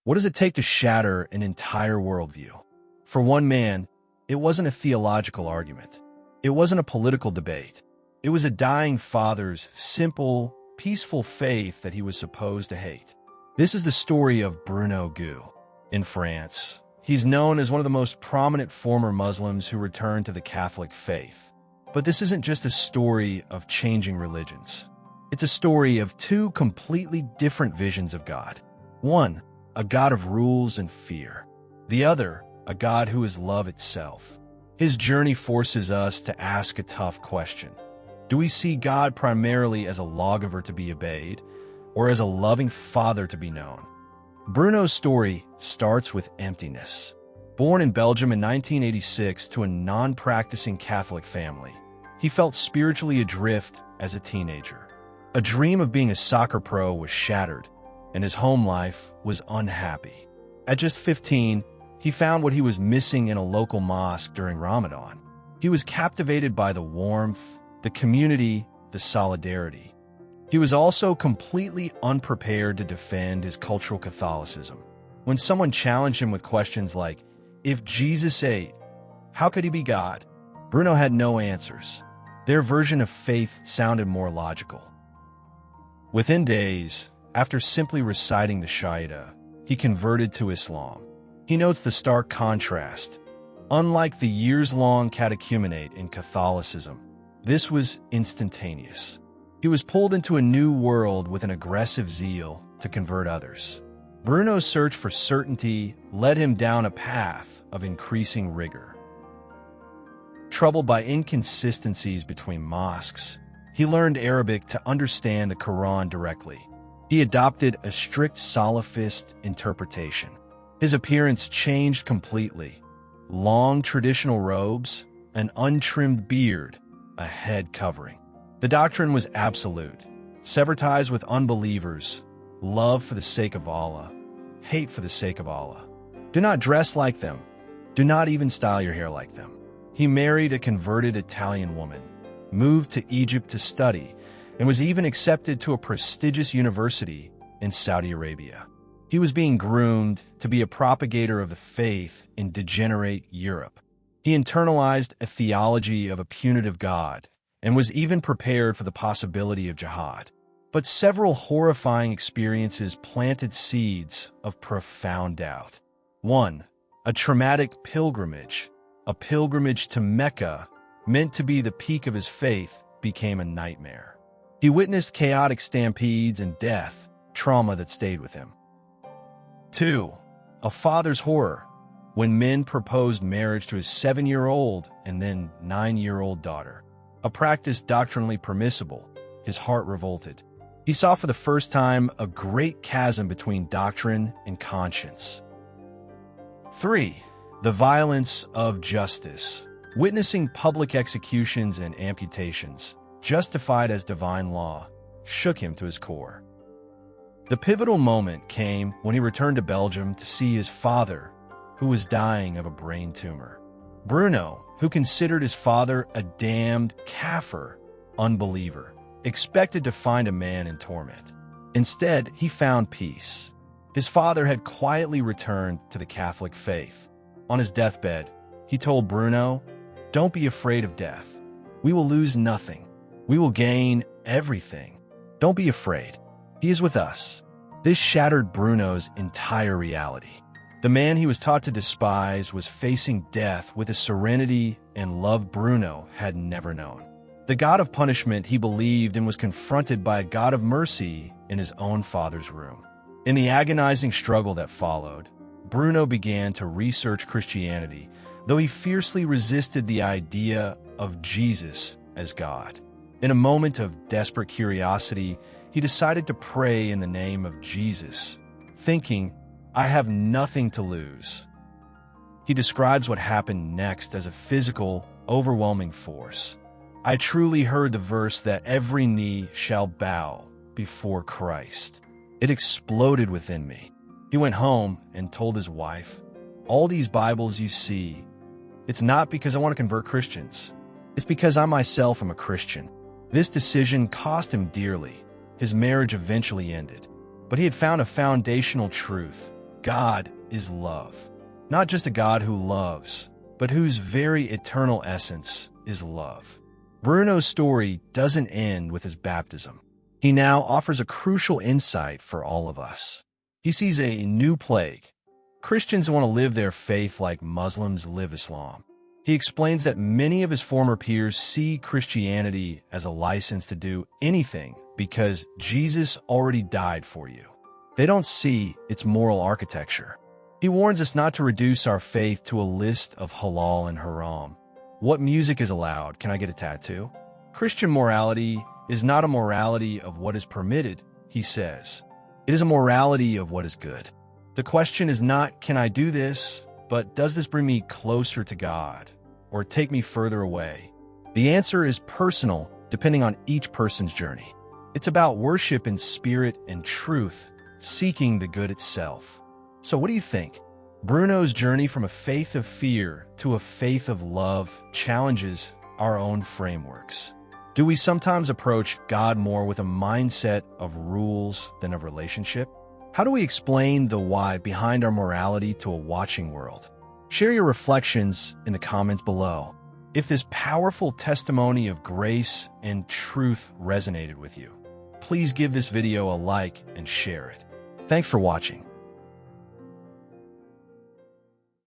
What does it take to shatter an entire worldview? For one man, it wasn't a theological argument. It wasn't a political debate. It was a dying father's simple, peaceful faith that he was supposed to hate. This is the story of Bruno Goo. In France, he's known as one of the most prominent former Muslims who returned to the Catholic faith. But this isn't just a story of changing religions. It's a story of two completely different visions of God. One, a God of rules and fear. The other, a God who is love itself. His journey forces us to ask a tough question. Do we see God primarily as a lawgiver to be obeyed, or as a loving father to be known? Bruno's story starts with emptiness. Born in Belgium in 1986 to a non-practicing Catholic family, he felt spiritually adrift as a teenager. A dream of being a soccer pro was shattered, and his home life was unhappy. At just 15, he found what he was missing in a local mosque during Ramadan. He was captivated by the warmth, the community, the solidarity. He was also completely unprepared to defend his cultural Catholicism. When someone challenged him with questions like, if Jesus ate, how could he be God? Bruno had no answers. Their version of faith sounded more logical. Within days, after simply reciting the Shatter, he converted to Islam. He notes the stark contrast. Unlike the years-long catechumenate in Catholicism, this was instantaneous. He was pulled into a new world with an aggressive zeal to convert others. Bruno's search for certainty led him down a path of increasing rigor. Troubled by inconsistencies between mosques, he learned Arabic to understand the Quran directly. He adopted a strict Salafist interpretation. His appearance changed completely. Long traditional robes, an untrimmed beard, a head covering. The doctrine was absolute. Sever ties with unbelievers. Love for the sake of Allah. Hate for the sake of Allah. Do not dress like them. Do not even style your hair like them. He married a converted Italian woman, moved to Egypt to study, and was even accepted to a prestigious university in Saudi Arabia. He was being groomed to be a propagator of the faith in degenerate Europe. He internalized a theology of a punitive God and was even prepared for the possibility of jihad. But several horrifying experiences planted seeds of profound doubt. 1. A traumatic pilgrimage. A pilgrimage to Mecca, meant to be the peak of his faith, became a nightmare. He witnessed chaotic stampedes and death, trauma that stayed with him. 2. A father's horror, when men proposed marriage to his 7-year-old and then 9-year-old daughter. A practice doctrinally permissible, his heart revolted. He saw for the first time a great chasm between doctrine and conscience. 3. The violence of justice. Witnessing public executions and amputations, justified as divine law, shook him to his core. The pivotal moment came when he returned to Belgium to see his father, who was dying of a brain tumor. Bruno, who considered his father a damned kafir, unbeliever, expected to find a man in torment. Instead, he found peace. His father had quietly returned to the Catholic faith. On his deathbed, he told Bruno, "Don't be afraid of death. We will lose nothing. We will gain everything. Don't be afraid. He is with us." This shattered Bruno's entire reality. The man he was taught to despise was facing death with a serenity and love Bruno had never known. The God of punishment he believed in was confronted by a God of mercy in his own father's room. In the agonizing struggle that followed, Bruno began to research Christianity, though he fiercely resisted the idea of Jesus as God. In a moment of desperate curiosity, he decided to pray in the name of Jesus, thinking, "I have nothing to lose." He describes what happened next as a physical, overwhelming force. "I truly heard the verse that every knee shall bow before Christ. It exploded within me." He went home and told his wife, "All these Bibles you see, it's not because I want to convert Christians. It's because I myself am a Christian." This decision cost him dearly. His marriage eventually ended. But he had found a foundational truth. God is love. Not just a God who loves, but whose very eternal essence is love. Bruno's story doesn't end with his baptism. He now offers a crucial insight for all of us. He sees a new plague. Christians want to live their faith like Muslims live Islam. He explains that many of his former peers see Christianity as a license to do anything because Jesus already died for you. They don't see its moral architecture. He warns us not to reduce our faith to a list of halal and haram. What music is allowed? Can I get a tattoo? Christian morality is not a morality of what is permitted, he says. It is a morality of what is good. The question is not, can I do this, but does this bring me closer to God or take me further away? The answer is personal, depending on each person's journey. It's about worship in spirit and truth, seeking the good itself. So what do you think? Bruno's journey from a faith of fear to a faith of love challenges our own frameworks. Do we sometimes approach God more with a mindset of rules than of relationship? How do we explain the why behind our morality to a watching world? Share your reflections in the comments below. If this powerful testimony of grace and truth resonated with you, please give this video a like and share it. Thanks for watching.